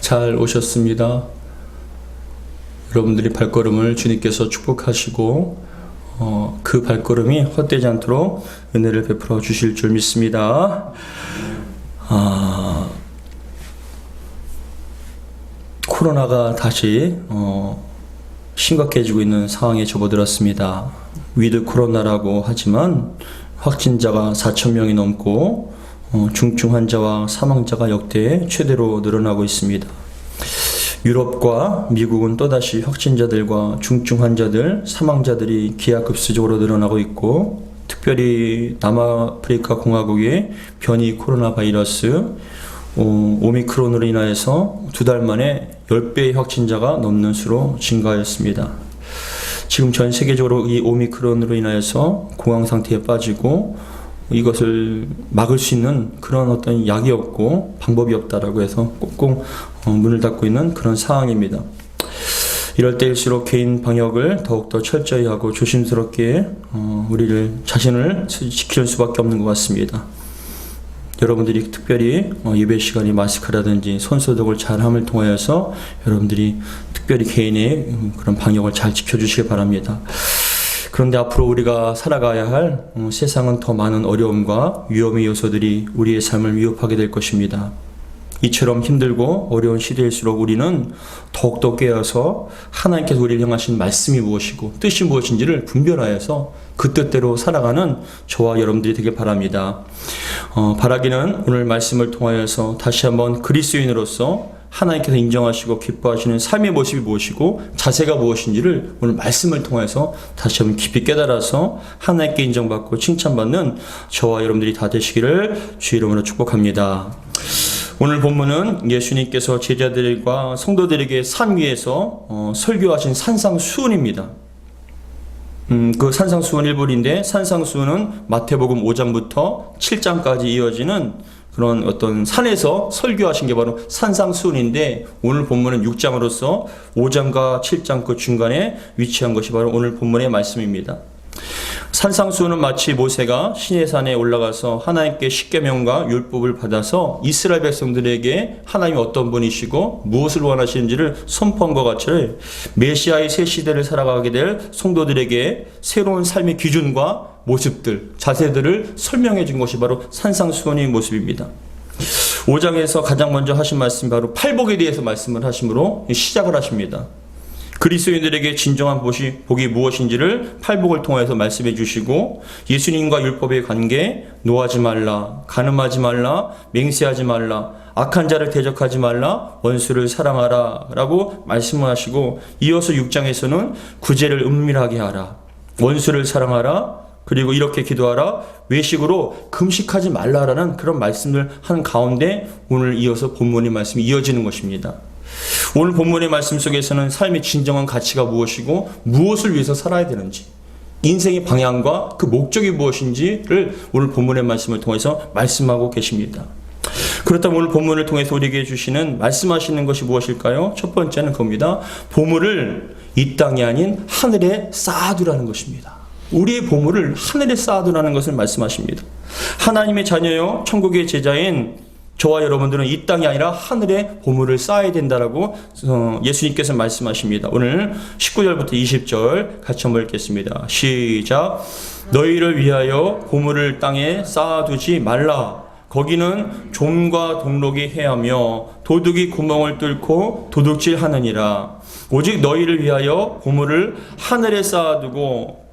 잘 오셨습니다. 여러분들이 발걸음을 주님께서 축복하시고 그 발걸음이 헛되지 않도록 은혜를 베풀어 주실 줄 믿습니다. 코로나가 다시 심각해지고 있는 상황에 접어들었습니다. 위드 코로나라고 하지만 확진자가 4,000명이 넘고 중증 환자와 사망자가 역대 최대로 늘어나고 있습니다. 유럽과 미국은 또다시 확진자들과 중증 환자들, 사망자들이 기하급수적으로 늘어나고 있고, 특별히 남아프리카 공화국의 변이 코로나 바이러스 오미크론으로 인하여서 2달 만에 10배의 확진자가 넘는 수로 증가하였습니다. 지금 전 세계적으로 이 오미크론으로 인하여서 공황 상태에 빠지고 이것을 막을 수 있는 그런 어떤 약이 없고 방법이 없다라고 해서 꽁꽁 문을 닫고 있는 그런 상황입니다. 이럴 때일수록 개인 방역을 더욱더 철저히 하고 조심스럽게 우리를 자신을 지킬 수밖에 없는 것 같습니다. 여러분들이 특별히 예배 시간에 마스크라든지 손소독을 잘함을 통하여서 여러분들이 특별히 개인의 그런 방역을 잘 지켜주시기 바랍니다. 그런데 앞으로 우리가 살아가야 할 세상은 더 많은 어려움과 위험의 요소들이 우리의 삶을 위협하게 될 것입니다. 이처럼 힘들고 어려운 시대일수록 우리는 더욱더 깨어서 하나님께서 우리를 향하신 말씀이 무엇이고 뜻이 무엇인지를 분별하여서 그 뜻대로 살아가는 저와 여러분들이 되길 바랍니다. 바라기는 오늘 말씀을 통하여서 다시 한번 그리스도인으로서 하나님께서 인정하시고 기뻐하시는 삶의 모습이 무엇이고 자세가 무엇인지를 오늘 말씀을 통해서 다시 한번 깊이 깨달아서 하나님께 인정받고 칭찬받는 저와 여러분들이 다 되시기를 주의 이름으로 축복합니다. 오늘 본문은 예수님께서 제자들과 성도들에게 산 위에서 설교하신 산상수훈입니다. 그 산상수훈 일부인데 산상수훈은 마태복음 5장부터 7장까지 이어지는 그런 어떤 산에서 설교하신 게 바로 산상수훈인데 오늘 본문은 6장으로서 5장과 7장 그 중간에 위치한 것이 바로 오늘 본문의 말씀입니다. 산상수훈은 마치 모세가 시내산에 올라가서 하나님께 십계명과 율법을 받아서 이스라엘 백성들에게 하나님이 어떤 분이시고 무엇을 원하시는지를 선포한 것 같이 메시아의 새 시대를 살아가게 될 성도들에게 새로운 삶의 기준과 모습들, 자세들을 설명해 준 것이 바로 산상수훈의 모습입니다. 5장에서 가장 먼저 하신 말씀이 바로 팔복에 대해서 말씀을 하심으로 시작을 하십니다. 그리스도인들에게 진정한 복이 무엇인지를 팔복을 통해서 말씀해 주시고 예수님과 율법의 관계, 노하지 말라, 간음하지 말라, 맹세하지 말라, 악한 자를 대적하지 말라, 원수를 사랑하라 라고 말씀을 하시고 이어서 6장에서는 구제를 은밀하게 하라, 원수를 사랑하라, 그리고 이렇게 기도하라, 외식으로 금식하지 말라라는 그런 말씀을 하는 가운데 오늘 이어서 본문의 말씀이 이어지는 것입니다. 오늘 본문의 말씀 속에서는 삶의 진정한 가치가 무엇이고 무엇을 위해서 살아야 되는지, 인생의 방향과 그 목적이 무엇인지를 오늘 본문의 말씀을 통해서 말씀하고 계십니다. 그렇다면 오늘 본문을 통해서 우리에게 주시는 말씀하시는 것이 무엇일까요? 첫 번째는 겁니다. 보물을 이 땅이 아닌 하늘에 쌓아두라는 것입니다. 우리의 보물을 하늘에 쌓아두라는 것을 말씀하십니다. 하나님의 자녀요 천국의 제자인 저와 여러분들은 이 땅이 아니라 하늘에 보물을 쌓아야 된다라고 예수님께서 말씀하십니다. 오늘 19절부터 20절 같이 한번 읽겠습니다. 시작. 너희를 위하여 보물을 땅에 쌓아두지 말라. 거기는 좀과 동록이 해하며 도둑이 구멍을 뚫고 도둑질하느니라. 오직 너희를 위하여 보물을 하늘에 쌓아두고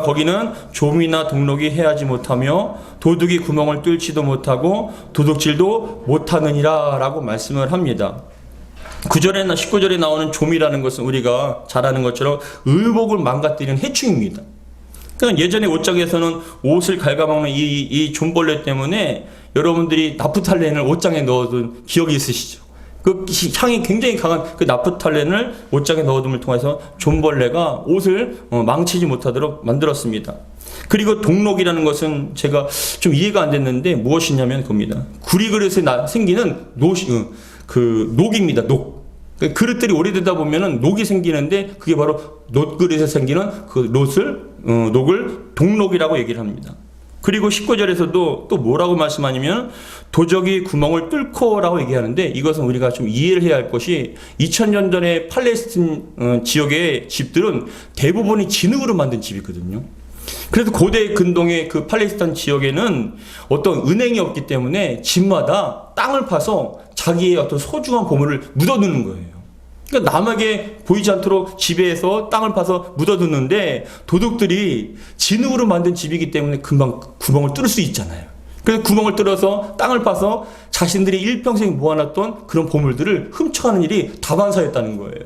거기는 좀이나 동록이 해하지 못하며 도둑이 구멍을 뚫지도 못하고 도둑질도 못하느니라 라고 말씀을 합니다. 9절에나 19절에 나오는 좀이라는 것은 우리가 잘 아는 것처럼 의복을 망가뜨리는 해충입니다. 그러니까 예전에 옷장에서는 옷을 갉아먹는 이 좀벌레 때문에 여러분들이 나프탈렌을 옷장에 넣어둔 기억이 있으시죠? 그 향이 굉장히 강한 그 나프탈렌을 옷장에 넣어둠을 통해서 좀벌레가 옷을 망치지 못하도록 만들었습니다. 그리고 동록이라는 것은 제가 좀 이해가 안 됐는데 무엇이냐면 그겁니다. 구리그릇에 생기는 녹입니다. 녹. 그릇들이 오래되다 보면은 녹이 생기는데 그게 바로 놋그릇에 생기는 그 녹을 동록이라고 얘기를 합니다. 그리고 19절에서도 또 뭐라고 말씀하냐면 도적이 구멍을 뚫고라고 얘기하는데, 이것은 우리가 좀 이해를 해야 할 것이 2000년 전에 팔레스틴 지역의 집들은 대부분이 진흙으로 만든 집이거든요. 그래서 고대 근동의 그 팔레스타인 지역에는 어떤 은행이 없기 때문에 집마다 땅을 파서 자기의 어떤 소중한 보물을 묻어두는 거예요. 그러니까 남에게 보이지 않도록 집에서 땅을 파서 묻어두는데, 도둑들이 진흙으로 만든 집이기 때문에 금방 구멍을 뚫을 수 있잖아요. 그래서 구멍을 뚫어서 땅을 파서 자신들이 일평생 모아놨던 그런 보물들을 훔쳐가는 일이 다반사였다는 거예요.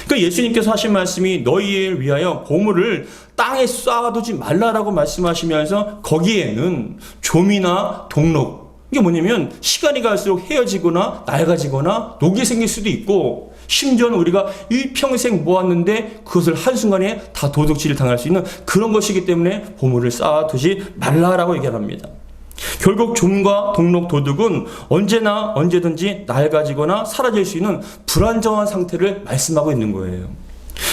그러니까 예수님께서 하신 말씀이 너희를 위하여 보물을 땅에 쌓아두지 말라라고 말씀하시면서, 거기에는 좀이나 동록, 이게 뭐냐면 시간이 갈수록 헤어지거나 낡아지거나 녹이 생길 수도 있고, 심지어는 우리가 일평생 모았는데 그것을 한순간에 다 도둑질을 당할 수 있는 그런 것이기 때문에 보물을 쌓아두지 말라라고 얘기합니다. 결국 좀과 동록, 도둑은 언제나 언제든지 낡아지거나 사라질 수 있는 불안정한 상태를 말씀하고 있는 거예요.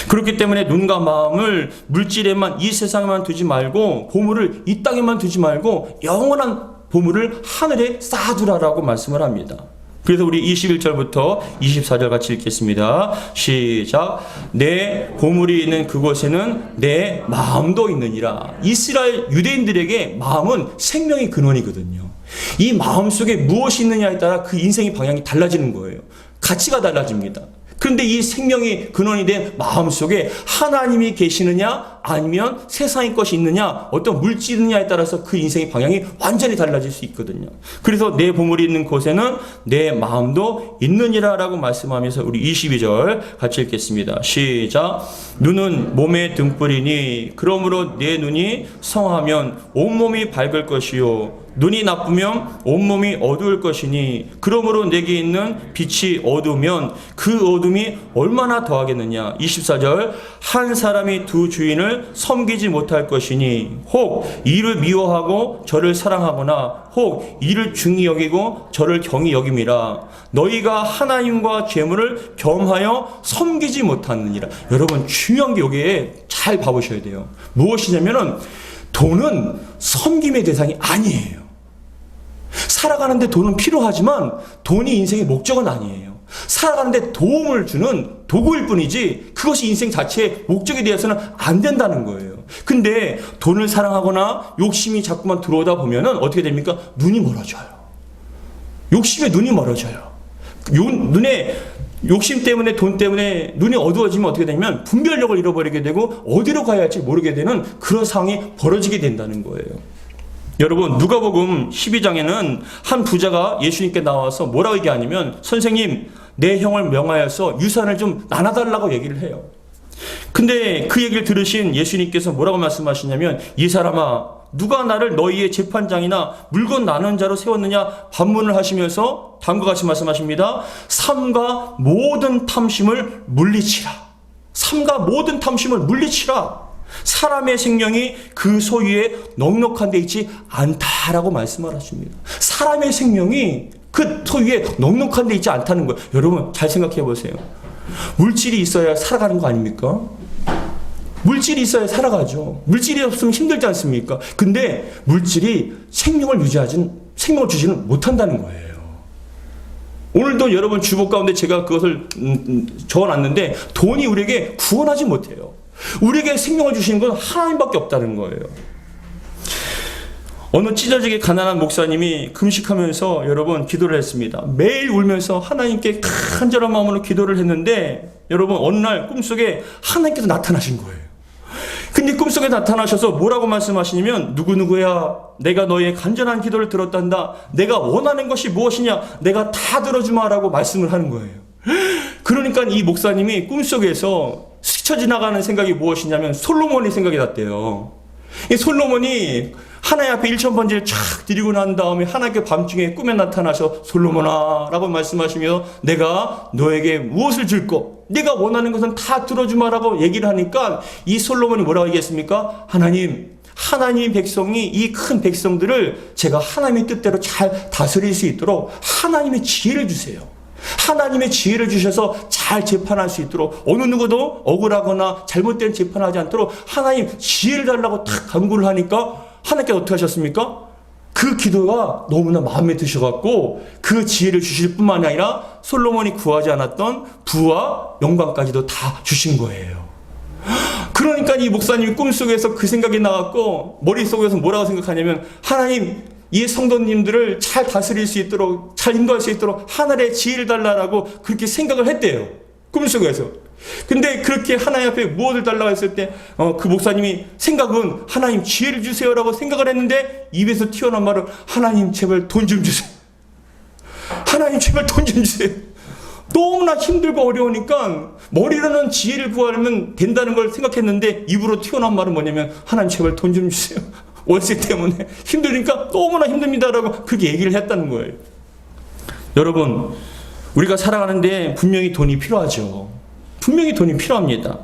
그렇기 때문에 눈과 마음을 물질에만, 이 세상에만 두지 말고, 보물을 이 땅에만 두지 말고 영원한 보물을 하늘에 쌓아두라라고 말씀을 합니다. 그래서 우리 21절부터 24절 같이 읽겠습니다. 시작. 내 보물이 있는 그곳에는 내 마음도 있느니라. 이스라엘 유대인들에게 마음은 생명의 근원이거든요. 이 마음 속에 무엇이 있느냐에 따라 그 인생의 방향이 달라지는 거예요. 가치가 달라집니다. 그런데 이 생명의 근원이 된 마음 속에 하나님이 계시느냐 아니면 세상의 것이 있느냐, 어떤 물질이 있느냐에 따라서 그 인생의 방향이 완전히 달라질 수 있거든요. 그래서 내 보물이 있는 곳에는 내 마음도 있느니라 라고 말씀하면서 우리 22절 같이 읽겠습니다. 시작. 눈은 몸의 등불이니 그러므로 내 눈이 성하면 온몸이 밝을 것이요 눈이 나쁘면 온몸이 어두울 것이니 그러므로 내게 있는 빛이 어두우면 그 어둠이 얼마나 더하겠느냐. 24절. 한 사람이 두 주인을 섬기지 못할 것이니 혹 이를 미워하고 저를 사랑하거나 혹 이를 중히 여기고 저를 경히 여김이라. 너희가 하나님과 재물을 겸하여 섬기지 못하느니라. 여러분 중요한 게 여기에 잘 봐보셔야 돼요. 무엇이냐면은 돈은 섬김의 대상이 아니에요. 살아가는데 돈은 필요하지만 돈이 인생의 목적은 아니에요. 살아가는데 도움을 주는 도구일 뿐이지 그것이 인생 자체의 목적이 되어서는 안 된다는 거예요. 근데 돈을 사랑하거나 욕심이 자꾸만 들어오다 보면은 어떻게 됩니까? 눈이 멀어져요. 욕심에 눈이 멀어져요. 눈에 욕심 때문에, 돈 때문에 눈이 어두워지면 어떻게 되냐면 분별력을 잃어버리게 되고 어디로 가야 할지 모르게 되는 그런 상황이 벌어지게 된다는 거예요. 여러분, 누가복음 12장에는 한 부자가 예수님께 나와서 뭐라고 얘기하냐면, 선생님, 내 형을 명하여서 유산을 좀 나눠달라고 얘기를 해요. 근데 그 얘기를 들으신 예수님께서 뭐라고 말씀하시냐면, 이 사람아, 누가 나를 너희의 재판장이나 물건 나눈 자로 세웠느냐 반문을 하시면서 다음과 같이 말씀하십니다. 삼가 모든 탐심을 물리치라. 삼가 모든 탐심을 물리치라. 사람의 생명이 그 소유에 넉넉한 데 있지 않다라고 말씀을 하십니다. 사람의 생명이 그 소유에 넉넉한 데 있지 않다는 거예요. 여러분 잘 생각해 보세요. 물질이 있어야 살아가는 거 아닙니까? 물질이 있어야 살아가죠. 물질이 없으면 힘들지 않습니까? 근데 물질이 생명을 주지는 못한다는 거예요. 오늘도 여러분 주복 가운데 제가 그것을 적어놨는데, 돈이 우리에게 구원하지 못해요. 우리에게 생명을 주시는 건 하나님밖에 없다는 거예요. 어느 찢어지게 가난한 목사님이 금식하면서 여러분 기도를 했습니다. 매일 울면서 하나님께 간절한 마음으로 기도를 했는데, 여러분 어느 날 꿈속에 하나님께서 나타나신 거예요. 근데 꿈속에 나타나셔서 뭐라고 말씀하시냐면, 누구누구야, 내가 너의 간절한 기도를 들었단다. 내가 원하는 것이 무엇이냐, 내가 다 들어주마라고 말씀을 하는 거예요. 그러니까 이 목사님이 꿈속에서 스쳐 지나가는 생각이 무엇이냐면 솔로몬의 생각이 났대요. 이 솔로몬이 하나님 앞에 1000번지를 촥 드리고 난 다음에 하나님께 밤중에 꿈에 나타나셔, 솔로몬아 라고 말씀하시며 내가 너에게 무엇을 줄고 네가 원하는 것은 다 들어주마라고 얘기를 하니까 이 솔로몬이 뭐라고 얘기했습니까? 하나님 백성이, 이 큰 백성들을 제가 하나님의 뜻대로 잘 다스릴 수 있도록 하나님의 지혜를 주세요. 하나님의 지혜를 주셔서 잘 재판할 수 있도록, 어느 누구도 억울하거나 잘못된 재판하지 않도록 하나님 지혜를 달라고 탁 간구를 하니까 하나님께서 어떻게 하셨습니까? 그 기도가 너무나 마음에 드셔갖고 그 지혜를 주실 뿐만 아니라 솔로몬이 구하지 않았던 부와 영광까지도 다 주신 거예요. 그러니까 이 목사님이 꿈속에서 그 생각이 나갖고 머릿속에서 뭐라고 생각하냐면, 하나님, 이 성도님들을 잘 다스릴 수 있도록, 잘 인도할 수 있도록 하늘의 지혜를 달라고 그렇게 생각을 했대요. 꿈속에서. 근데 그렇게 하나님 앞에 무엇을 달라고 했을 때 그 목사님이 생각은 하나님 지혜를 주세요라고 생각을 했는데, 입에서 튀어나온 말은 하나님 제발 돈 좀 주세요. 하나님 제발 돈 좀 주세요. 너무나 힘들고 어려우니까 머리로는 지혜를 구하려면 된다는 걸 생각했는데 입으로 튀어나온 말은 뭐냐면, 하나님 제발 돈 좀 주세요. 월세 때문에 힘드니까 너무나 힘듭니다라고 그렇게 얘기를 했다는 거예요. 여러분, 우리가 살아가는데 분명히 돈이 필요하죠. 분명히 돈이 필요합니다.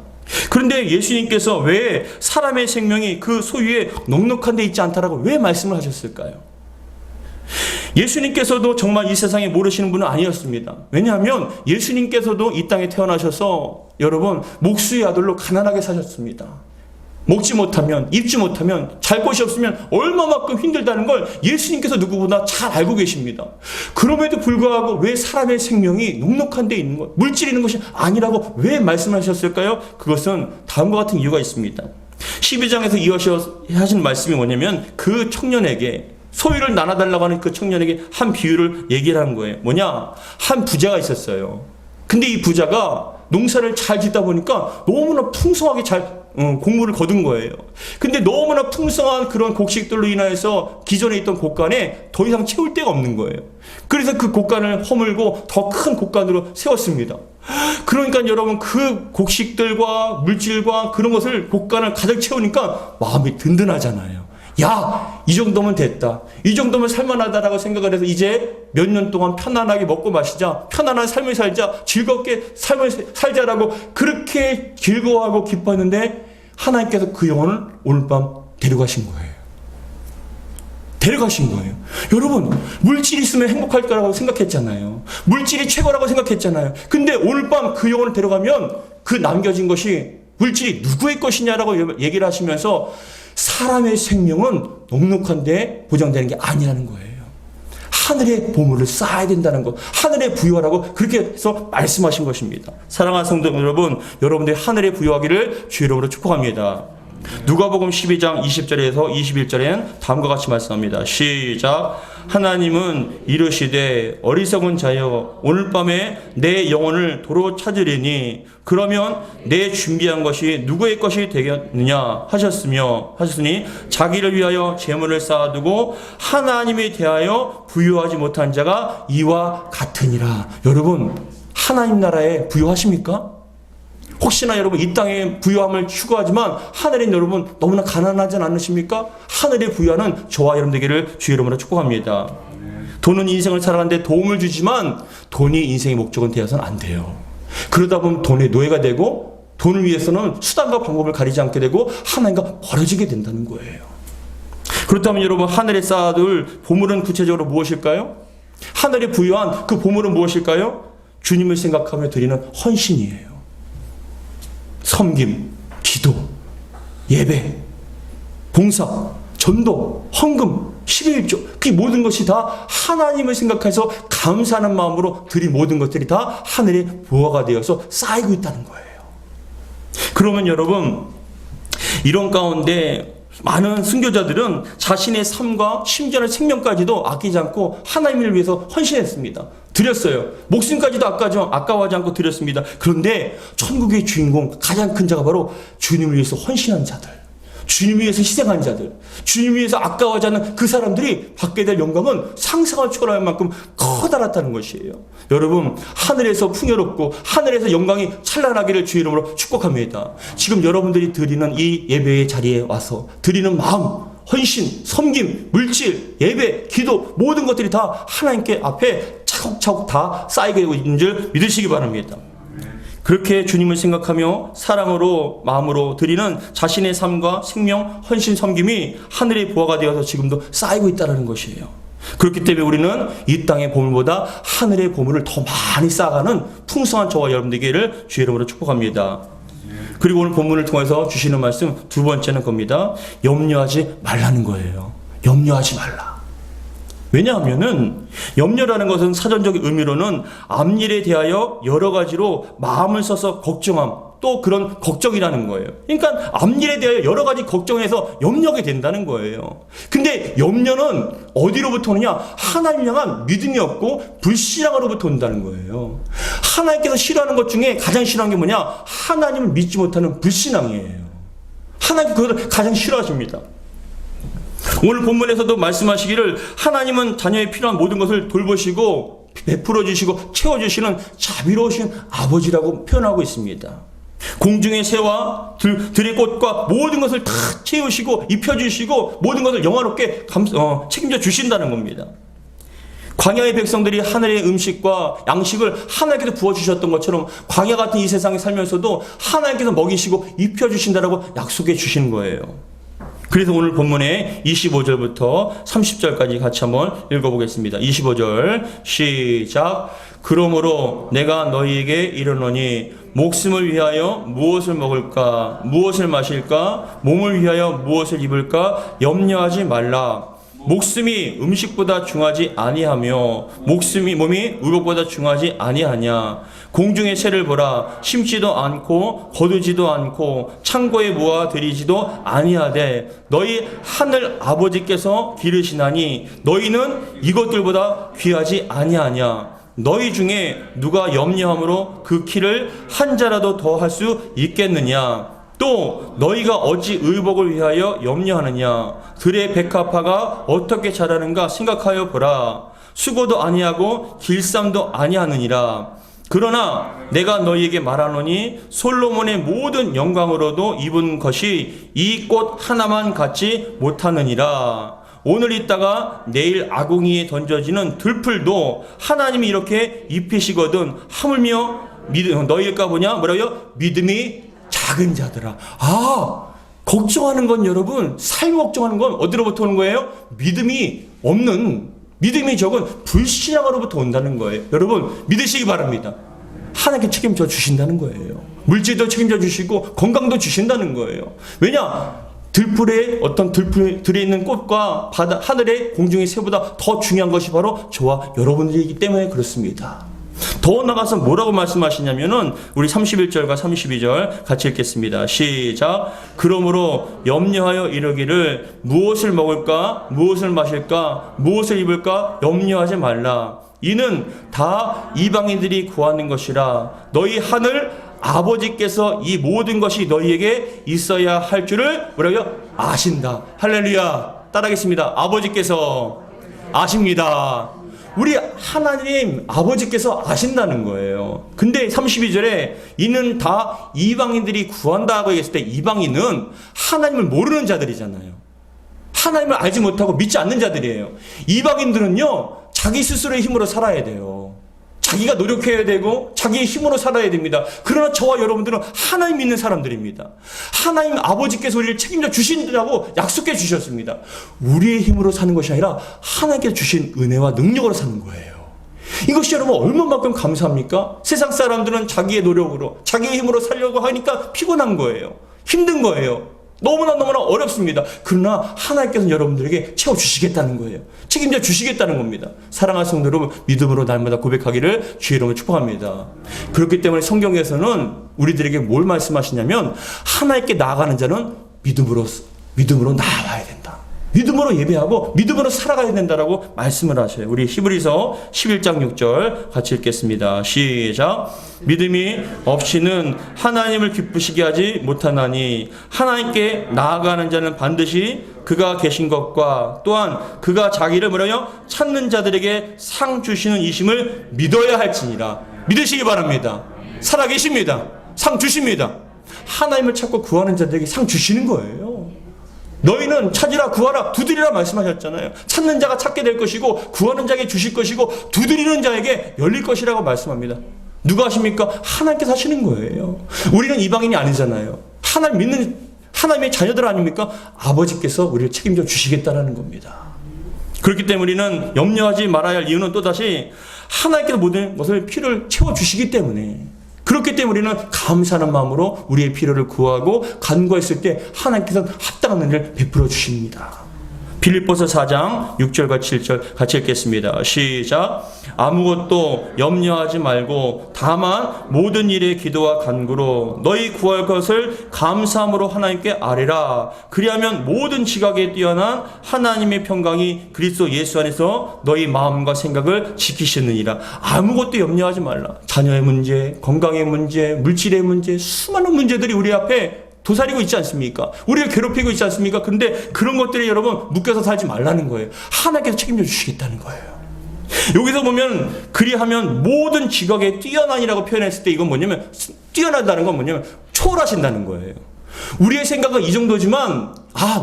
그런데 예수님께서 왜 사람의 생명이 그 소유에 넉넉한 데 있지 않다라고 왜 말씀을 하셨을까요? 예수님께서도 정말 이 세상에 모르시는 분은 아니었습니다. 왜냐하면 예수님께서도 이 땅에 태어나셔서 여러분 목수의 아들로 가난하게 사셨습니다. 먹지 못하면, 입지 못하면, 잘 곳이 없으면 얼마만큼 힘들다는 걸 예수님께서 누구보다 잘 알고 계십니다. 그럼에도 불구하고 왜 사람의 생명이 넉넉한 데 있는 것, 물질이 있는 것이 아니라고 왜 말씀하셨을까요? 그것은 다음과 같은 이유가 있습니다. 12장에서 이어서 하신 말씀이 뭐냐면, 그 청년에게 소유를 나눠달라고 하는 그 청년에게 한 비유를 얘기를 한 거예요. 뭐냐? 한 부자가 있었어요. 근데 이 부자가 농사를 잘 짓다 보니까 너무나 풍성하게 잘 곡물을 거둔 거예요. 근데 너무나 풍성한 그런 곡식들로 인하여서 기존에 있던 곡간에 더 이상 채울 데가 없는 거예요. 그래서 그 곡간을 허물고 더 큰 곡간으로 세웠습니다. 그러니까 여러분, 그 곡식들과 물질과 그런 것을 곡간을 가득 채우니까 마음이 든든하잖아요. 야, 이 정도면 됐다. 이 정도면 살만하다라고 생각을 해서 이제 몇 년 동안 편안하게 먹고 마시자, 편안한 삶을 살자, 즐겁게 삶을 살자라고 그렇게 즐거워하고 기뻤는데, 하나님께서 그 영혼을 오늘 밤 데려가신 거예요. 데려가신 거예요. 여러분, 물질이 있으면 행복할 거라고 생각했잖아요. 물질이 최고라고 생각했잖아요. 근데 오늘 밤 그 영혼을 데려가면 그 남겨진 것이, 물질이 누구의 것이냐라고 얘기를 하시면서 사람의 생명은 넉넉한데 보장되는 게 아니라는 거예요. 하늘의 보물을 쌓아야 된다는 것, 하늘의 부유하라고 그렇게 해서 말씀하신 것입니다. 사랑하는 성도 여러분, 여러분들이 하늘의 부유하기를 주의 이름으로 축복합니다. 누가복음 12장 20절에서 21절엔 다음과 같이 말씀합니다. 시작. 하나님은 이르시되 어리석은 자여, 오늘 밤에 내 영혼을 도로 찾으리니 그러면 내 준비한 것이 누구의 것이 되겠느냐 하셨으니 자기를 위하여 재물을 쌓아두고 하나님에 대하여 부유하지 못한 자가 이와 같으니라. 여러분, 하나님 나라에 부유하십니까? 혹시나 여러분 이 땅의 부유함을 추구하지만 하늘인 여러분 너무나 가난하지 않으십니까? 하늘의 부유하는 저와 여러분 되기를 주의 이름으로 축복합니다. 돈은 인생을 살아가는데 도움을 주지만 돈이 인생의 목적은 되어서는 안 돼요. 그러다 보면 돈의 노예가 되고 돈을 위해서는 수단과 방법을 가리지 않게 되고 하나님과 멀어지게 된다는 거예요. 그렇다면 여러분, 하늘에 쌓아둘 보물은 구체적으로 무엇일까요? 하늘에 부유한 그 보물은 무엇일까요? 주님을 생각하며 드리는 헌신이에요. 섬김, 기도, 예배, 봉사, 전도, 헌금, 11조, 그 모든 것이 다 하나님을 생각해서 감사하는 마음으로 드린 모든 것들이 다 하늘의 부화가 되어서 쌓이고 있다는 거예요. 그러면 여러분, 이런 가운데 많은 순교자들은 자신의 삶과 심지어는 생명까지도 아끼지 않고 하나님을 위해서 헌신했습니다. 드렸어요. 목숨까지도 아까워하지 않고 드렸습니다. 그런데 천국의 주인공, 가장 큰 자가 바로 주님을 위해서 헌신한 자들, 주님을 위해서 희생한 자들, 주님을 위해서 아까워하지 않는 그 사람들이 받게 될 영광은 상상을 초월할 만큼 커다랗다는 것이에요. 여러분, 하늘에서 풍요롭고 하늘에서 영광이 찬란하기를 주의 이름으로 축복합니다. 지금 여러분들이 드리는 이 예배의 자리에 와서 드리는 마음, 헌신, 섬김, 물질, 예배, 기도, 모든 것들이 다 하나님께 앞에 차곡차곡 다 쌓이게 있는 줄 믿으시기 바랍니다. 그렇게 주님을 생각하며 사랑으로, 마음으로 드리는 자신의 삶과 생명, 헌신, 섬김이 하늘의 부화가 되어서 지금도 쌓이고 있다는 것이에요. 그렇기 때문에 우리는 이 땅의 보물보다 하늘의 보물을 더 많이 쌓아가는 풍성한 저와 여러분 되기를 주의 이름으로 축복합니다. 그리고 오늘 본문을 통해서 주시는 말씀 두 번째는 겁니다. 염려하지 말라는 거예요. 염려하지 말라. 왜냐하면은 염려라는 것은 사전적인 의미로는 앞일에 대하여 여러 가지로 마음을 써서 걱정함, 또 그런 걱정이라는 거예요. 그러니까 앞일에 대하여 여러 가지 걱정해서 염려하게 된다는 거예요. 근데 염려는 어디로부터 오느냐? 하나님 향한 믿음이 없고 불신앙으로부터 온다는 거예요. 하나님께서 싫어하는 것 중에 가장 싫어하는 게 뭐냐? 하나님을 믿지 못하는 불신앙이에요. 하나님 그것을 가장 싫어하십니다. 오늘 본문에서도 말씀하시기를 하나님은 자녀의 필요한 모든 것을 돌보시고 베풀어 주시고 채워주시는 자비로우신 아버지라고 표현하고 있습니다. 공중의 새와 들의 꽃과 모든 것을 다 채우시고 입혀주시고 모든 것을 영화롭게 책임져 주신다는 겁니다. 광야의 백성들이 하늘의 음식과 양식을 하나님께서 부어주셨던 것처럼 광야 같은 이 세상에 살면서도 하나님께서 먹이시고 입혀주신다라고 약속해 주신 거예요. 그래서 오늘 본문에 25절부터 30절까지 같이 한번 읽어보겠습니다. 25절 시작. 그러므로 내가 너희에게 이르노니 목숨을 위하여 무엇을 먹을까 무엇을 마실까 몸을 위하여 무엇을 입을까 염려하지 말라. 목숨이 음식보다 중하지 아니하며 몸이 의복보다 중하지 아니하냐. 공중의 새를 보라. 심지도 않고 거두지도 않고 창고에 모아 들이지도 아니하되 너희 하늘 아버지께서 기르시나니 너희는 이것들보다 귀하지 아니하냐. 너희 중에 누가 염려함으로 그 키를 한 자라도 더 할 수 있겠느냐. 또 너희가 어찌 의복을 위하여 염려하느냐. 들의 백합화가 어떻게 자라는가 생각하여 보라. 수고도 아니하고 길쌈도 아니하느니라. 그러나 내가 너희에게 말하노니 솔로몬의 모든 영광으로도 입은 것이 이 꽃 하나만 갖지 못하느니라. 오늘 있다가 내일 아궁이에 던져지는 들풀도 하나님이 이렇게 입히시거든 하물며 너희일까 보냐? 뭐라고요? 믿음이 작은 자들아. 걱정하는 건 여러분, 삶 걱정하는 건 어디로부터 오는 거예요? 믿음이 없는, 믿음이 적은 불신앙으로부터 온다는 거예요. 여러분 믿으시기 바랍니다. 하나님께 책임져 주신다는 거예요. 물질도 책임져 주시고 건강도 주신다는 거예요. 왜냐? 들풀에 들에 있는 꽃과 하늘의 공중의 새보다 더 중요한 것이 바로 저와 여러분들이기 때문에 그렇습니다. 더 나가서 뭐라고 말씀하시냐면은 우리 31절과 32절 같이 읽겠습니다. 시작. 그러므로 염려하여 이르기를 무엇을 먹을까 무엇을 마실까 무엇을 입을까 염려하지 말라. 이는 다 이방인들이 구하는 것이라. 너희 하늘 아버지께서 이 모든 것이 너희에게 있어야 할 줄을 뭐라고요? 아신다. 할렐루야. 따라하겠습니다. 아버지께서 아십니다. 우리 하나님 아버지께서 아신다는 거예요. 근데 32절에 이는 다 이방인들이 구한다고 했을 때 이방인은 하나님을 모르는 자들이잖아요. 하나님을 알지 못하고 믿지 않는 자들이에요. 이방인들은요 자기 스스로의 힘으로 살아야 돼요. 자기가 노력해야 되고 자기의 힘으로 살아야 됩니다. 그러나 저와 여러분들은 하나님 믿는 사람들입니다. 하나님 아버지께서 우리를 책임져 주신다고 약속해 주셨습니다. 우리의 힘으로 사는 것이 아니라 하나님께서 주신 은혜와 능력으로 사는 거예요. 이것이 여러분 얼마만큼 감사합니까? 세상 사람들은 자기의 노력으로 자기의 힘으로 살려고 하니까 피곤한 거예요. 힘든 거예요. 너무나 어렵습니다. 그러나 하나님께서는 여러분들에게 채워주시겠다는 거예요. 책임져 주시겠다는 겁니다. 사랑하는 성도 여러분, 믿음으로 날마다 고백하기를 주의 이름으로 축복합니다. 그렇기 때문에 성경에서는 우리들에게 뭘 말씀하시냐면 하나님께 나아가는 자는 믿음으로 나아가야 된다. 믿음으로 예배하고 믿음으로 살아가야 된다라고 말씀을 하셔요. 우리 히브리서 11장 6절 같이 읽겠습니다. 시작. 믿음이 없이는 하나님을 기쁘시게 하지 못하나니 하나님께 나아가는 자는 반드시 그가 계신 것과 또한 그가 자기를 뭐라요? 찾는 자들에게 상 주시는 이심을 믿어야 할지니라. 믿으시기 바랍니다. 살아계십니다. 상 주십니다. 하나님을 찾고 구하는 자들에게 상 주시는 거예요. 너희는 찾으라 구하라 두드리라 말씀하셨잖아요. 찾는 자가 찾게 될 것이고 구하는 자에게 주실 것이고 두드리는 자에게 열릴 것이라고 말씀합니다. 누가 하십니까? 하나님께서 하시는 거예요. 우리는 이방인이 아니잖아요. 하나님 믿는 하나님의 자녀들 아닙니까? 아버지께서 우리를 책임져 주시겠다라는 겁니다. 그렇기 때문에 우리는 염려하지 말아야 할 이유는 또다시 하나님께서 모든 것을 피를 채워주시기 때문에 그렇기 때문에 우리는 감사하는 마음으로 우리의 필요를 구하고 간구했을 때 하나님께서는 합당한 은혜를 베풀어 주십니다. 빌립보서 4장 6절과 7절 같이 읽겠습니다. 시작. 아무것도 염려하지 말고 다만 모든 일에 기도와 간구로 너희 구할 것을 감사함으로 하나님께 아뢰라. 그리하면 모든 지각에 뛰어난 하나님의 평강이 그리스도 예수 안에서 너희 마음과 생각을 지키시느니라. 아무것도 염려하지 말라. 자녀의 문제, 건강의 문제, 물질의 문제, 수많은 문제들이 우리 앞에 도사리고 있지 않습니까? 우리를 괴롭히고 있지 않습니까? 그런데 그런 것들이 여러분 묶여서 살지 말라는 거예요. 하나님께서 책임져 주시겠다는 거예요. 여기서 보면 그리하면 모든 지각에 뛰어난이라고 표현했을 때 이건 뭐냐면 뛰어나다는 건 뭐냐면 초월하신다는 거예요. 우리의 생각은 이 정도지만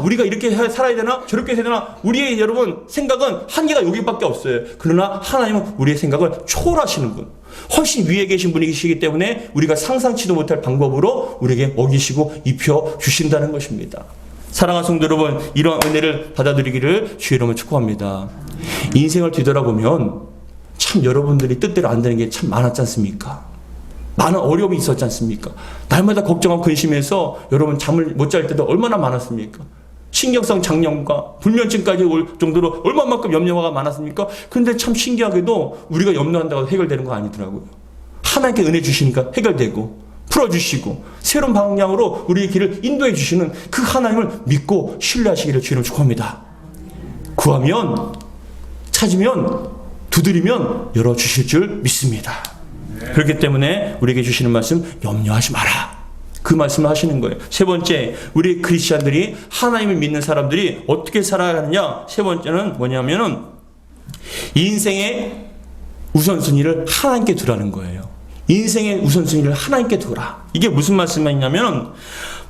우리가 이렇게 살아야 되나 저렇게 해야 되나 우리의 여러분 생각은 한계가 여기밖에 없어요. 그러나 하나님은 우리의 생각을 초월하시는 분, 훨씬 위에 계신 분이시기 때문에 우리가 상상치도 못할 방법으로 우리에게 먹이시고 입혀 주신다는 것입니다. 사랑하는 성도 여러분, 이러한 은혜를 받아들이기를 주의 이름으로 축복합니다. 인생을 뒤돌아보면 참 여러분들이 뜻대로 안 되는 게 참 많았지 않습니까? 많은 어려움이 있었지 않습니까? 날마다 걱정하고 근심해서 여러분 잠을 못 잘 때도 얼마나 많았습니까? 신경성 장염과 불면증까지 올 정도로 얼마만큼 염려가 많았습니까? 그런데 참 신기하게도 우리가 염려한다고 해결되는 거 아니더라고요. 하나님께 은혜 주시니까 해결되고 풀어주시고 새로운 방향으로 우리의 길을 인도해 주시는 그 하나님을 믿고 신뢰하시기를 주님을 축복합니다. 구하면 찾으면 두드리면 열어주실 줄 믿습니다. 그렇기 때문에 우리에게 주시는 말씀 염려하지 마라. 그 말씀을 하시는 거예요. 세 번째, 우리 크리스찬들이 하나님을 믿는 사람들이 어떻게 살아야 하느냐. 세 번째는 뭐냐면은 인생의 우선순위를 하나님께 두라는 거예요. 인생의 우선순위를 하나님께 두라. 이게 무슨 말씀이냐면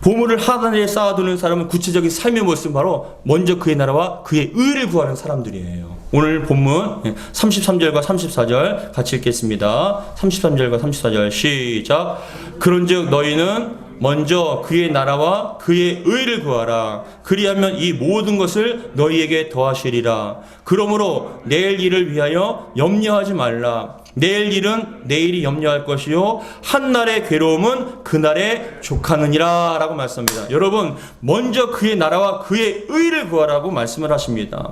보물을 하늘에 쌓아두는 사람은 구체적인 삶의 모습은 바로 먼저 그의 나라와 그의 의를 구하는 사람들이에요. 오늘 본문 33절과 34절 같이 읽겠습니다. 33절과 34절 시작. 그런즉 너희는 먼저 그의 나라와 그의 의를 구하라. 그리하면 이 모든 것을 너희에게 더하시리라. 그러므로 내일 일을 위하여 염려하지 말라. 내일 일은 내일이 염려할 것이요 한날의 괴로움은 그날에 족하느니라 라고 말씀합니다. 여러분, 먼저 그의 나라와 그의 의를 구하라고 말씀을 하십니다.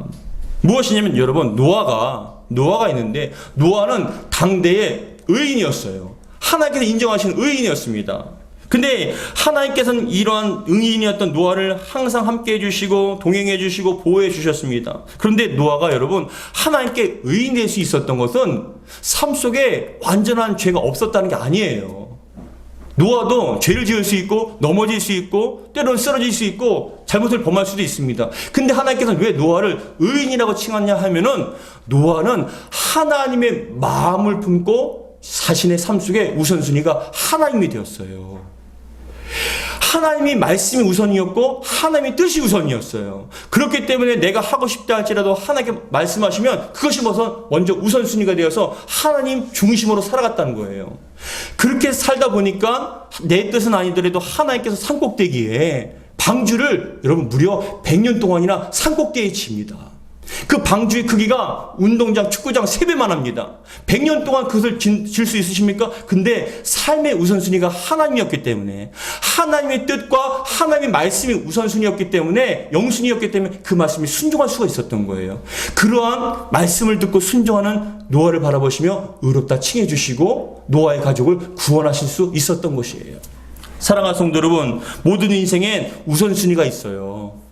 무엇이냐면 여러분, 노아가 있는데 노아는 당대의 의인이었어요. 하나님께서 인정하신 의인이었습니다. 근데 하나님께서는 이러한 의인이었던 노아를 항상 함께 해주시고 동행해 주시고 보호해 주셨습니다. 그런데 노아가 여러분 하나님께 의인이 될 수 있었던 것은 삶 속에 완전한 죄가 없었다는 게 아니에요. 노아도 죄를 지을 수 있고 넘어질 수 있고 때로는 쓰러질 수 있고 잘못을 범할 수도 있습니다. 근데 하나님께서는 왜 노아를 의인이라고 칭하냐 하면은 노아는 하나님의 마음을 품고 자신의 삶 속에 우선순위가 하나님이 되었어요. 하나님이 말씀이 우선이었고 하나님의 뜻이 우선이었어요. 그렇기 때문에 내가 하고 싶다 할지라도 하나님께 말씀하시면 그것이 먼저 우선순위가 되어서 하나님 중심으로 살아갔다는 거예요. 그렇게 살다 보니까 내 뜻은 아니더라도 하나님께서 산꼭대기에 방주를 여러분 무려 100년 동안이나 산꼭대기에 칩니다. 그 방주의 크기가 운동장, 축구장 3배만 합니다. 100년 동안 그것을 질 수 있으십니까? 근데 삶의 우선순위가 하나님이었기 때문에 하나님의 뜻과 하나님의 말씀이 우선순위였기 때문에 영순위였기 때문에 그 말씀이 순종할 수가 있었던 거예요. 그러한 말씀을 듣고 순종하는 노아를 바라보시며 의롭다 칭해 주시고 노아의 가족을 구원하실 수 있었던 것이에요. 사랑하는 성도 여러분, 모든 인생엔 우선순위가 있어요.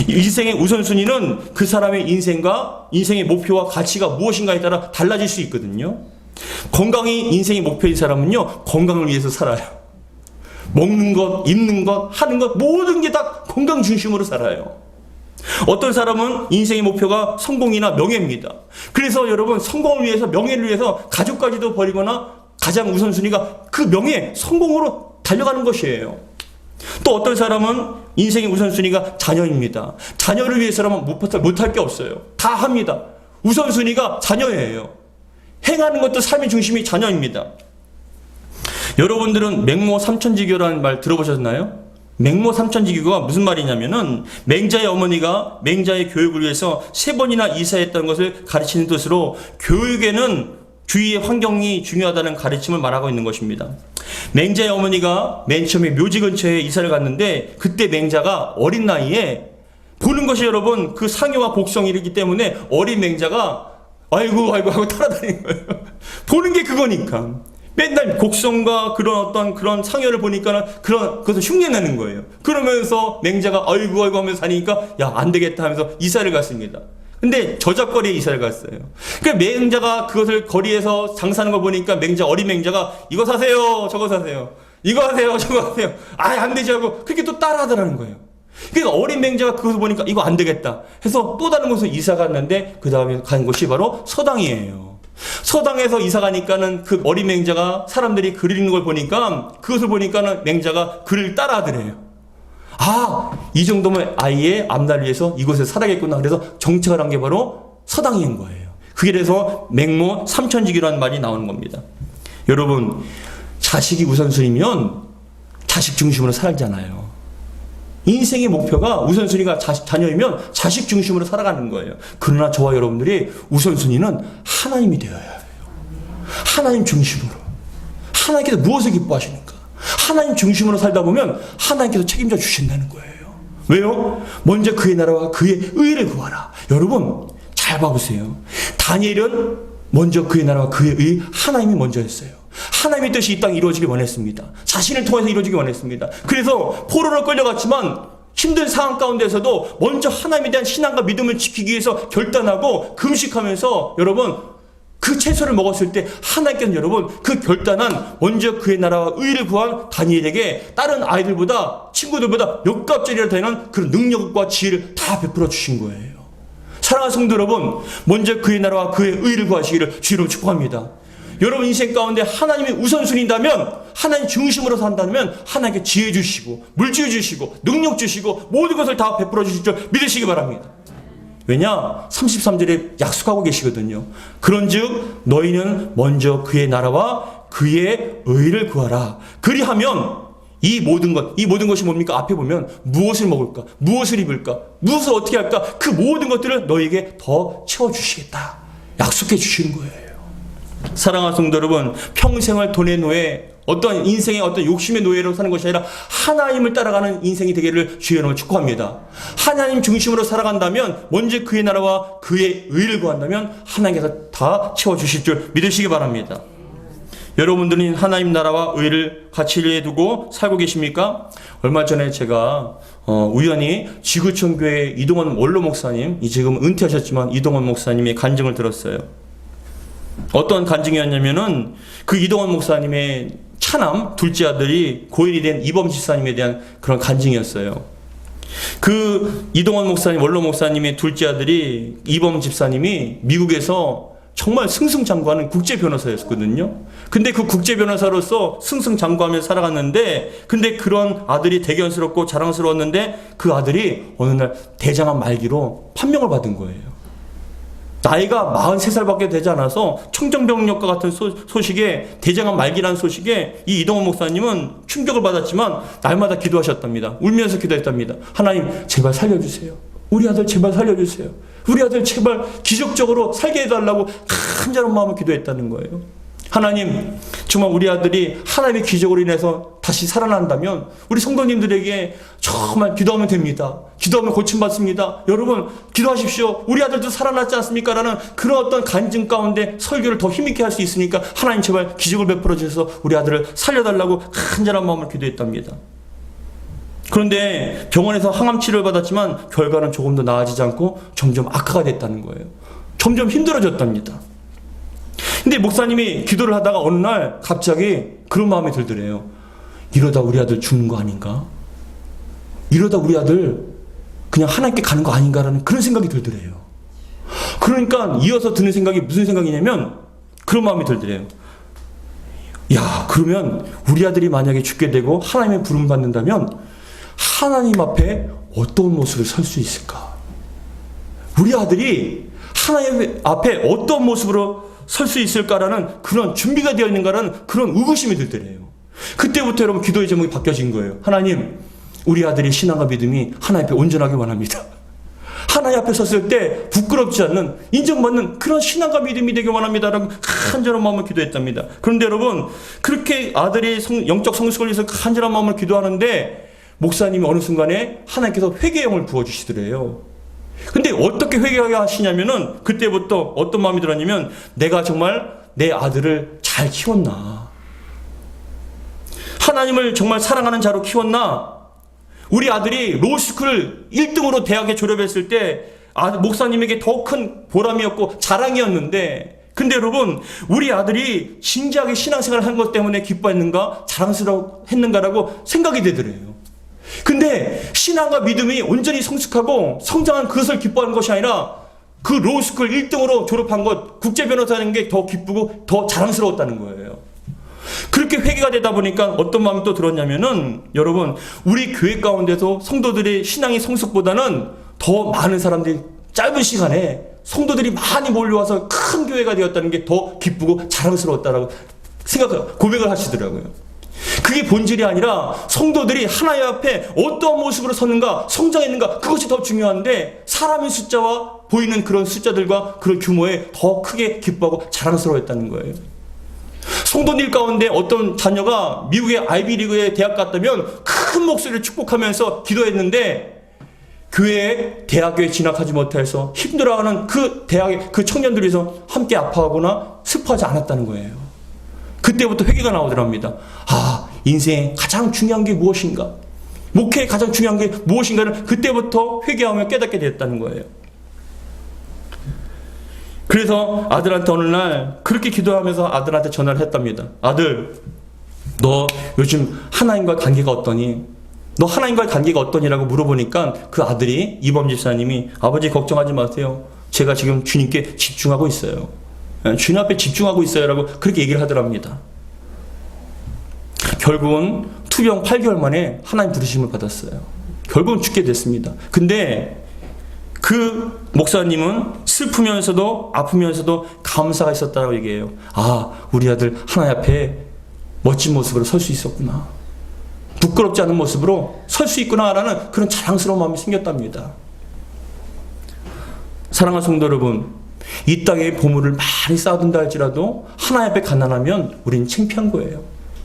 인생의 우선순위는 그 사람의 인생과 인생의 목표와 가치가 무엇인가에 따라 달라질 수 있거든요. 건강이 인생의 목표인 사람은요, 건강을 위해서 살아요. 먹는 것, 입는 것, 하는 것, 모든 게 다 건강 중심으로 살아요. 어떤 사람은 인생의 목표가 성공이나 명예입니다. 그래서 여러분, 성공을 위해서, 명예를 위해서 가족까지도 버리거나 가장 우선순위가 그 명예, 성공으로 달려가는 것이에요. 또 어떤 사람은 인생의 우선순위가 자녀입니다. 자녀를 위해서라면 못할 게 없어요. 다 합니다. 우선순위가 자녀예요. 행하는 것도 삶의 중심이 자녀입니다. 여러분들은 맹모 삼천지교라는 말 들어보셨나요? 맹모 삼천지교가 무슨 말이냐면은 맹자의 어머니가 맹자의 교육을 위해서 3번이나 이사했던 것을 가르치는 뜻으로 교육에는 주위의 환경이 중요하다는 가르침을 말하고 있는 것입니다. 맹자의 어머니가 맨 처음에 묘지 근처에 이사를 갔는데 그때 맹자가 어린 나이에 보는 것이 여러분 그 상여와 복성이기 때문에 어린 맹자가 아이고 하고 따라다니는 거예요. 보는 게 그거니까. 맨날 곡성과 그런 상여를 보니까는 그것을 흉내내는 거예요. 그러면서 맹자가 아이고 하면서 다니니까 야, 안 되겠다 하면서 이사를 갔습니다. 근데 저작거리에 이사를 갔어요. 그러니까 맹자가 그것을 거리에서 장사하는 걸 보니까 어린 맹자가 이거 사세요, 저거 사세요. 이거 하세요, 저거 하세요. 안 되지 하고 그렇게 또 따라하더라는 거예요. 그러니까 어린 맹자가 그것을 보니까 이거 안 되겠다 해서 또 다른 곳으로 이사 갔는데 그 다음에 간 곳이 바로 서당이에요. 서당에서 이사 가니까는 그 어린 맹자가 사람들이 글 읽는 걸 보니까 그것을 보니까는 맹자가 글을 따라하더래요. 이 정도면 아이의 앞날을 위해서 이곳에 살아야겠구나. 그래서 정착을 한 게 바로 서당인 거예요. 그게 그래서 맹모 삼천직이라는 말이 나오는 겁니다. 여러분, 자식이 우선순위면 자식 중심으로 살잖아요. 인생의 목표가 우선순위가 자녀이면 자식 중심으로 살아가는 거예요. 그러나 저와 여러분들이 우선순위는 하나님이 되어야 해요. 하나님 중심으로. 하나님께서 무엇을 기뻐하시는가? 하나님 중심으로 살다 보면 하나님께서 책임져 주신다는 거예요. 왜요? 먼저 그의 나라와 그의 의를 구하라. 여러분 잘 봐보세요. 다니엘은 먼저 그의 나라와 그의 의, 하나님이 먼저 했어요. 하나님의 뜻이 이 땅에 이루어지길 원했습니다. 자신을 통해서 이루어지길 원했습니다. 그래서 포로로 끌려갔지만 힘든 상황 가운데서도 먼저 하나님에 대한 신앙과 믿음을 지키기 위해서 결단하고 금식하면서 여러분 그 채소를 먹었을 때 하나님께서는 여러분 그 결단한 먼저 그의 나라와 의를 구한 다니엘에게 다른 아이들보다 친구들보다 몇 값짜리라 되는 그런 능력과 지혜를 다 베풀어 주신 거예요. 사랑하는 성도 여러분, 먼저 그의 나라와 그의 의를 구하시기를 주로 축복합니다. 여러분 인생 가운데 하나님이 우선순위인다면 하나님 중심으로 산다면 하나님께 지혜 주시고 물질 주시고 능력 주시고 모든 것을 다 베풀어 주실 줄 믿으시기 바랍니다. 왜냐? 33절에 약속하고 계시거든요. 그런즉 너희는 먼저 그의 나라와 그의 의를 구하라. 그리하면 이 모든 것이 뭡니까? 앞에 보면 무엇을 먹을까? 무엇을 입을까? 무엇을 어떻게 할까? 그 모든 것들을 너희에게 더 채워주시겠다. 약속해 주시는 거예요. 사랑하는 성도 여러분, 평생을 돈의 노예, 어떤 인생의 어떤 욕심의 노예로 사는 것이 아니라 하나님을 따라가는 인생이 되기를 주의 이름으로 축복합니다. 하나님 중심으로 살아간다면, 먼저 그의 나라와 그의 의를 구한다면 하나님께서 다 채워주실 줄 믿으시기 바랍니다. 여러분들은 하나님 나라와 의를 가치를 두고 살고 계십니까? 얼마 전에 제가 우연히 지구촌 교회 이동원 원로 목사님, 지금 은퇴하셨지만 이동원 목사님의 간증을 들었어요. 어떤 간증이었냐면은 그 이동원 목사님의 차남 둘째 아들이 고인이 된 이범 집사님에 대한 그런 간증이었어요. 그 이동원 목사님, 원로 목사님의 둘째 아들이 이범 집사님이 미국에서 정말 승승장구하는 국제 변호사였거든요. 근데 그 국제 변호사로서 승승장구하며 살아갔는데, 근데 그런 아들이 대견스럽고 자랑스러웠는데 그 아들이 어느 날 대장암 말기로 판명을 받은 거예요. 나이가 43살밖에 되지 않아서 청정병력과 같은 소식에, 대장암 말기라는 소식에 이 이동원 목사님은 충격을 받았지만 날마다 기도하셨답니다. 울면서 기도했답니다. 하나님 제발 살려주세요. 우리 아들 제발 살려주세요. 우리 아들 제발 기적적으로 살게 해달라고 간절한 마음으로 기도했다는 거예요. 하나님, 정말 우리 아들이 하나님의 기적으로 인해서 다시 살아난다면 우리 성도님들에게 정말 기도하면 됩니다. 기도하면 고침받습니다. 여러분 기도하십시오. 우리 아들도 살아났지 않습니까? 라는 그런 어떤 간증 가운데 설교를 더 힘있게 할 수 있으니까 하나님 제발 기적을 베풀어 주셔서 우리 아들을 살려달라고 간절한 마음으로 기도했답니다. 그런데 병원에서 항암 치료를 받았지만 결과는 조금 더 나아지지 않고 점점 악화가 됐다는 거예요. 점점 힘들어졌답니다. 근데 목사님이 기도를 하다가 어느 날 갑자기 그런 마음이 들더래요. 이러다 우리 아들 죽는 거 아닌가? 이러다 우리 아들 그냥 하나님께 가는 거 아닌가라는 그런 생각이 들더래요. 그러니까 이어서 드는 생각이 무슨 생각이냐면 그런 마음이 들더래요. 야, 그러면 우리 아들이 만약에 죽게 되고 하나님의 부름 받는다면 하나님 앞에 어떤 모습을 설 수 있을까? 우리 아들이 하나님 앞에 어떤 모습으로 설 수 있을까라는 그런 준비가 되어 있는가라는 그런 의구심이 들더래요. 그때부터 여러분 기도의 제목이 바뀌어진 거예요. 하나님, 우리 아들의 신앙과 믿음이 하나님 앞에 온전하게 원합니다. 하나님 앞에 섰을 때 부끄럽지 않는, 인정받는 그런 신앙과 믿음이 되길 원합니다라고 간절한 마음으로 기도했답니다. 그런데 여러분, 그렇게 아들이 영적 성숙을 위해서 간절한 마음으로 기도하는데 목사님이 어느 순간에 하나님께서 회개의 영을 부어주시더래요. 근데 어떻게 회개하게 하시냐면은 그때부터 어떤 마음이 들었냐면, 내가 정말 내 아들을 잘 키웠나, 하나님을 정말 사랑하는 자로 키웠나. 우리 아들이 로스쿨 1등으로 대학에 졸업했을 때 목사님에게 더 큰 보람이었고 자랑이었는데, 근데 여러분, 우리 아들이 진지하게 신앙생활을 한 것 때문에 기뻐했는가, 자랑스러웠는가라고 생각이 되더래요. 근데 신앙과 믿음이 온전히 성숙하고 성장한 그것을 기뻐하는 것이 아니라 그 로스쿨 1등으로 졸업한 것, 국제 변호사하는 게 더 기쁘고 더 자랑스러웠다는 거예요. 그렇게 회개가 되다 보니까 어떤 마음이 또 들었냐면은, 여러분, 우리 교회 가운데서 성도들의 신앙의 성숙보다는 더 많은 사람들이 짧은 시간에 성도들이 많이 몰려와서 큰 교회가 되었다는 게 더 기쁘고 자랑스러웠다라고 고백을 하시더라고요. 그게 본질이 아니라 성도들이 하나님 앞에 어떠한 모습으로 섰는가, 성장했는가, 그것이 더 중요한데, 사람의 숫자와 보이는 그런 숫자들과 그런 규모에 더 크게 기뻐하고 자랑스러워했다는 거예요. 성도들 가운데 어떤 자녀가 미국의 아이비리그에 대학 갔다면 큰 목소리를 축복하면서 기도했는데, 대학교에 진학하지 못해서 힘들어하는 그 대학의 그 청년들에서 함께 아파하거나 슬퍼하지 않았다는 거예요. 그때부터 회개가 나오더랍니다. 인생에 가장 중요한 게 무엇인가, 목회에 가장 중요한 게 무엇인가를 그때부터 회개하며 깨닫게 됐다는 거예요. 그래서 아들한테 어느 날 그렇게 기도하면서 아들한테 전화를 했답니다. 아들, 너 요즘 하나님과 관계가 어떠니? 너 하나님과의 관계가 어떠니라고 물어보니까 그 아들이, 이범 집사님이, 아버지 걱정하지 마세요, 제가 지금 주님께 집중하고 있어요, 주님 앞에 집중하고 있어요 라고 그렇게 얘기를 하더랍니다. 결국은 투병 8개월 만에 하나님 부르심을 받았어요. 결국은 죽게 됐습니다. 근데 그 목사님은 슬프면서도 아프면서도 감사가 있었다고 얘기해요. 우리 아들 하나님 앞에 멋진 모습으로 설 수 있었구나, 부끄럽지 않은 모습으로 설 수 있구나라는 그런 자랑스러운 마음이 생겼답니다. 사랑하는 성도 여러분, 이 땅에 보물을 많이 쌓아둔다 할지라도 하나님 앞에 가난하면 우리는 창피한 거예요.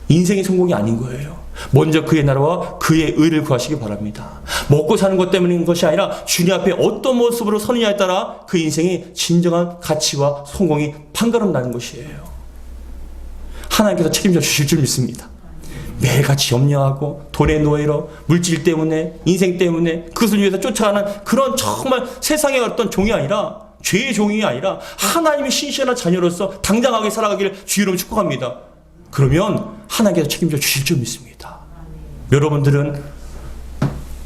인생의 성공이 아닌 거예요. 먼저 그의 나라와 그의 의를 구하시기 바랍니다. 먹고 사는 것 때문인 것이 아니라 주님 앞에 어떤 모습으로 서느냐에 따라 그 인생의 진정한 가치와 성공이 판가름 나는 것이에요. 하나님께서 책임져 주실 줄 믿습니다. 매일같이 염려하고 돈의 노예로, 물질 때문에, 인생 때문에 그것을 위해서 쫓아가는 그런 정말 세상의 어떤 종이 아니라, 죄의 종이 아니라 하나님의 신실한 자녀로서 당당하게 살아가기를 주 이름으로 축복합니다. 그러면 하나님께서 책임져 주실 줄 믿습니다. 여러분들은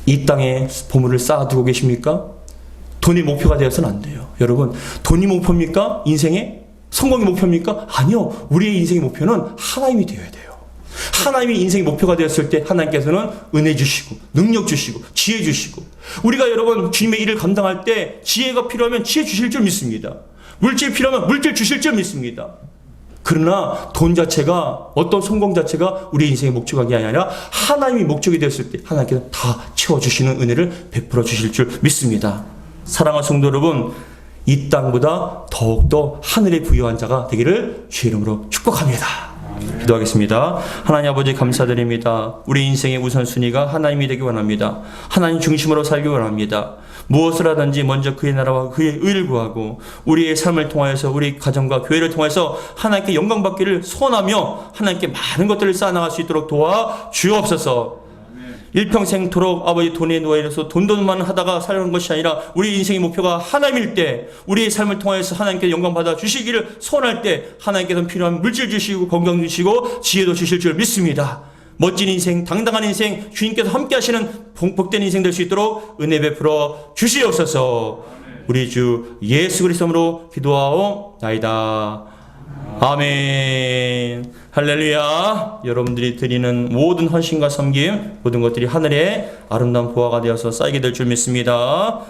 이 땅에 보물을 쌓아두고 계십니까? 돈이 목표가 되어서는 안 돼요. 여러분, 돈이 목표입니까? 인생의 성공이 목표입니까? 아니요. 우리의 인생의 목표는 하나님이 되어야 돼요. 하나님이 인생의 목표가 되었을 때 하나님께서는 은혜 주시고 능력 주시고 지혜 주시고, 우리가 여러분 주님의 일을 감당할 때 지혜가 필요하면 지혜 주실 줄 믿습니다. 물질 필요하면 물질 주실 줄 믿습니다. 그러나 돈 자체가, 어떤 성공 자체가 우리 인생의 목적이 아니라 하나님이 목적이 되었을 때 하나님께서 다 채워주시는 은혜를 베풀어 주실 줄 믿습니다. 사랑하는 성도 여러분, 이 땅보다 더욱더 하늘에 부유한 자가 되기를 주의 이름으로 축복합니다. 기도하겠습니다. 하나님 아버지 감사드립니다. 우리 인생의 우선순위가 하나님이 되기 원합니다. 하나님 중심으로 살기 원합니다. 무엇을 하든지 먼저 그의 나라와 그의 의를 구하고 우리의 삶을 통하여서, 우리 가정과 교회를 통해서 하나님께 영광 받기를 소원하며 하나님께 많은 것들을 쌓아나갈 수 있도록 도와 주옵소서. 일평생토록 아버지 돈에 노예로서 돈돈만 하다가 살아가는 것이 아니라 우리 인생의 목표가 하나님일 때, 우리의 삶을 통해서 하나님께 영광 받아 주시기를 소원할 때 하나님께서는 필요한 물질 주시고 건강 주시고 지혜도 주실 줄 믿습니다. 멋진 인생, 당당한 인생, 주님께서 함께 하시는 복된 인생 될 수 있도록 은혜 베풀어 주시옵소서. 우리 주 예수 그리스도로 기도하옵나이다. 아멘. 할렐루야. 여러분들이 드리는 모든 헌신과 섬김, 모든 것들이 하늘의 아름다운 보화가 되어서 쌓이게 될 줄 믿습니다.